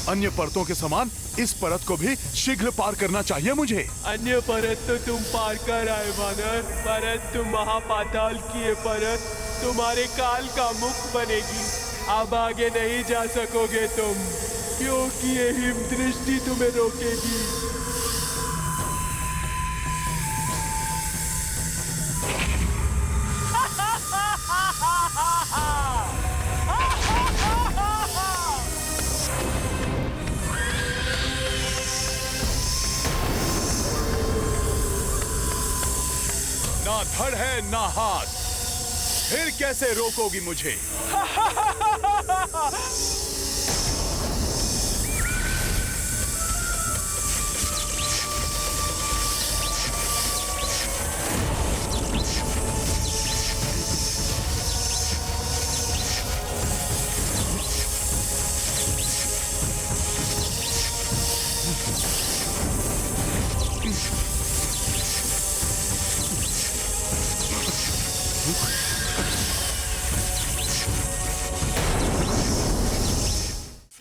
अन्य परतों के समान इस परत को भी शीघ्र पार करना चाहिए मुझे। अन्य परत तो तुम पार कर आए वानर, परंतु महापाताल की ये परत तुम्हारे काल का मुख बनेगी। अब आगे नहीं जा सकोगे तुम, क्योंकि ये हिम दृष्टि तुम्हें रोकेगी। ना धड़ है ना हाथ, फिर कैसे रोकोगी मुझे?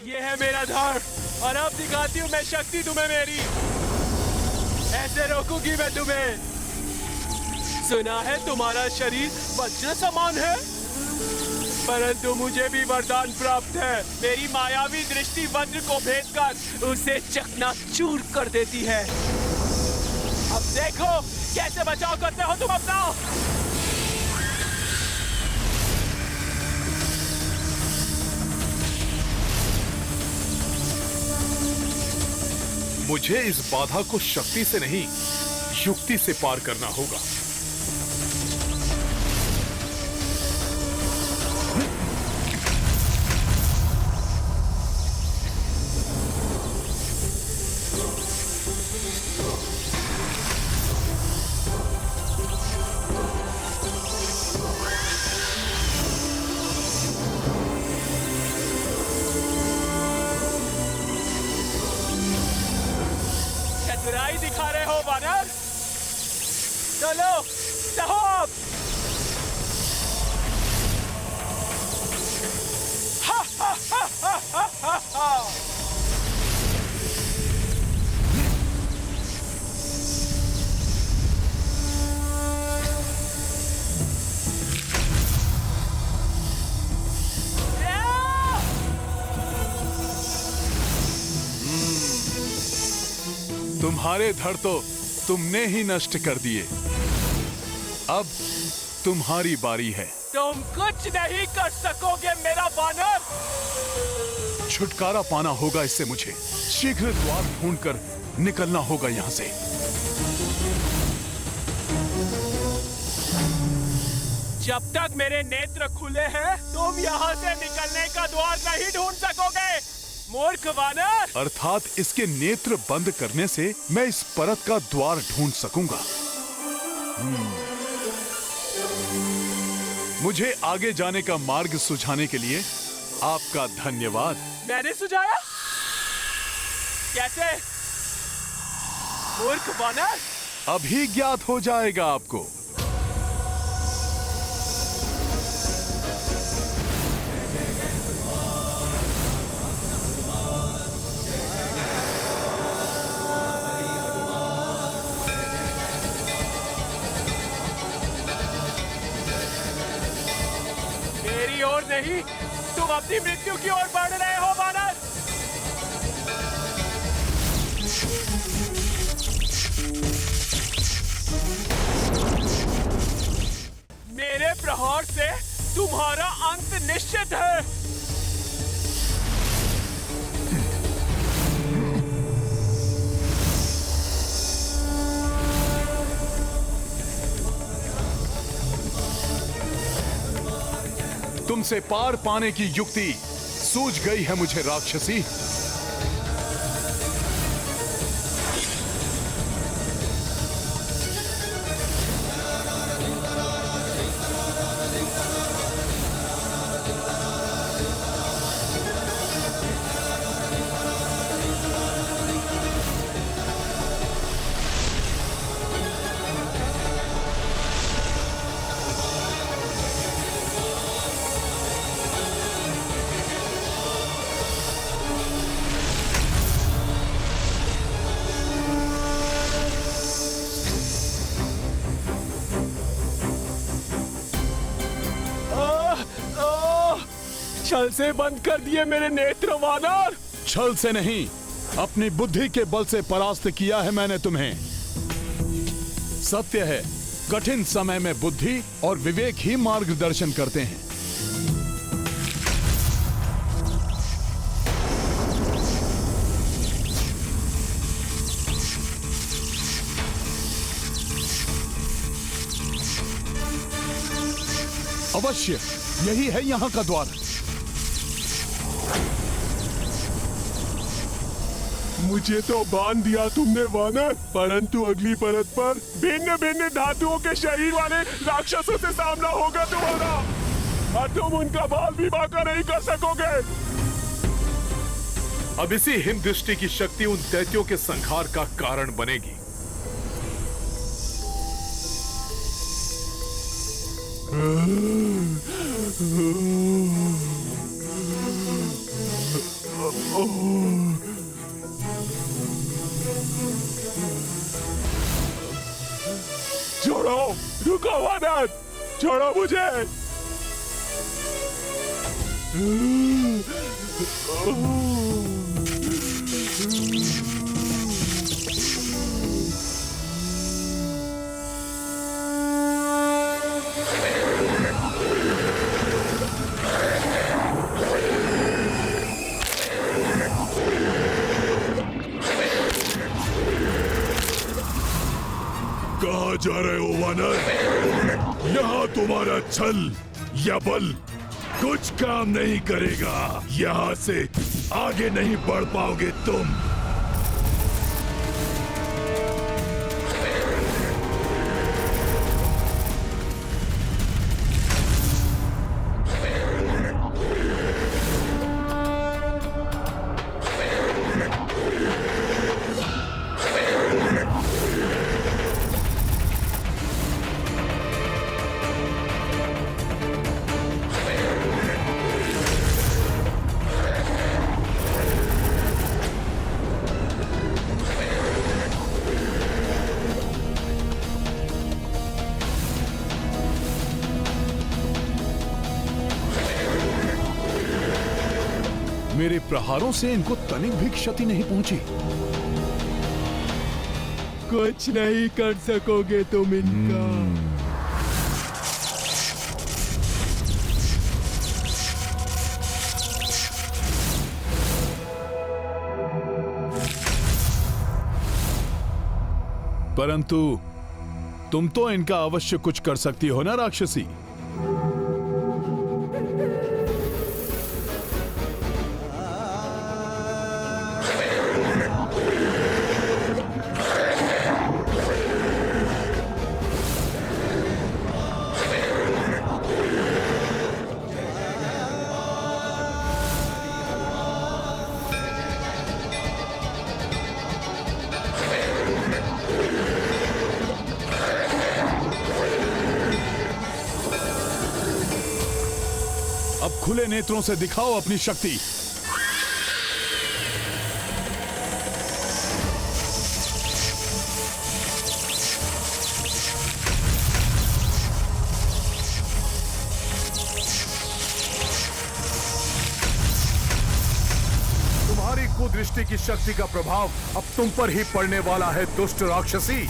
ये है मेरा धड़, और अब दिखाती हूँ मैं शक्ति तुम्हें मेरी। ऐसे रोकूंगी मैं तुम्हें। सुना है तुम्हारा शरीर वज्र समान है, परंतु मुझे भी वरदान प्राप्त है। मेरी मायावी दृष्टि वज्र को भेद कर उसे चकनाचूर कर देती है। अब देखो कैसे बचाव करते हो तुम अपना। मुझे इस बाधा को शक्ति से नहीं, युक्ति से पार करना होगा। चतुराई दिखा रहे हो वानर, चलो जाओ अब। हा हा हा हा हा हा हा। तुम्हारे धड़ तो तुमने ही नष्ट कर दिए। अब तुम्हारी बारी है। तुम कुछ नहीं कर सकोगे मेरा वानर। छुटकारा पाना होगा इससे मुझे। शीघ्र द्वार ढूंढकर निकलना होगा यहाँ से। जब तक मेरे नेत्र खुले हैं, तुम यहाँ से निकलने का द्वार नहीं ढूंढ सकोगे, मूर्ख वानर। अर्थात इसके नेत्र बंद करने से मैं इस परत का द्वार ढूंढ सकूंगा। मुझे आगे जाने का मार्ग सुझाने के लिए आपका धन्यवाद। मैंने सुझाया? कैसे? मूर्ख वानर। अभी ज्ञात हो जाएगा आपको। मेरी ओर नहीं, तुम अपनी मृत्यु की ओर बढ़ रहे हो वानर। मेरे प्रहार से तुम्हारा अंत निश्चित है। तुमसे पार पाने की युक्ति सूझ गई है मुझे राक्षसी। छल से बंद कर दिए मेरे नेत्र वानर। छल से नहीं, अपनी बुद्धि के बल से परास्त किया है मैंने तुम्हें। सत्य है, कठिन समय में बुद्धि और विवेक ही मार्गदर्शन करते हैं। अवश्य यही है यहाँ का द्वार। मुझे तो बांध दिया तुमने वानर, परंतु अगली परत पर भिन्न भिन्न धातुओं के शरीर वाले राक्षसों से सामना होगा तुम्हारा, और तुम उनका बाल भी बांका नहीं कर सकोगे। अब इसी हिम दृष्टि की शक्ति उन दैत्यों के संहार का कारण बनेगी। छोड़ो, रुको वानर, छोड़ो मुझे। कहाँ जा रहे हो वानर? यहाँ तुम्हारा छल या बल कुछ काम नहीं करेगा। यहाँ से आगे नहीं बढ़ पाओगे तुम। मेरे प्रहारों से इनको तनिक भी क्षति नहीं पहुंची। कुछ नहीं कर सकोगे तुम इनका। परंतु तुम तो इनका अवश्य कुछ कर सकती हो ना राक्षसी। अब खुले नेत्रों से दिखाओ अपनी शक्ति। तुम्हारी कुदृष्टि की शक्ति का प्रभाव अब तुम पर ही पड़ने वाला है दुष्ट राक्षसी।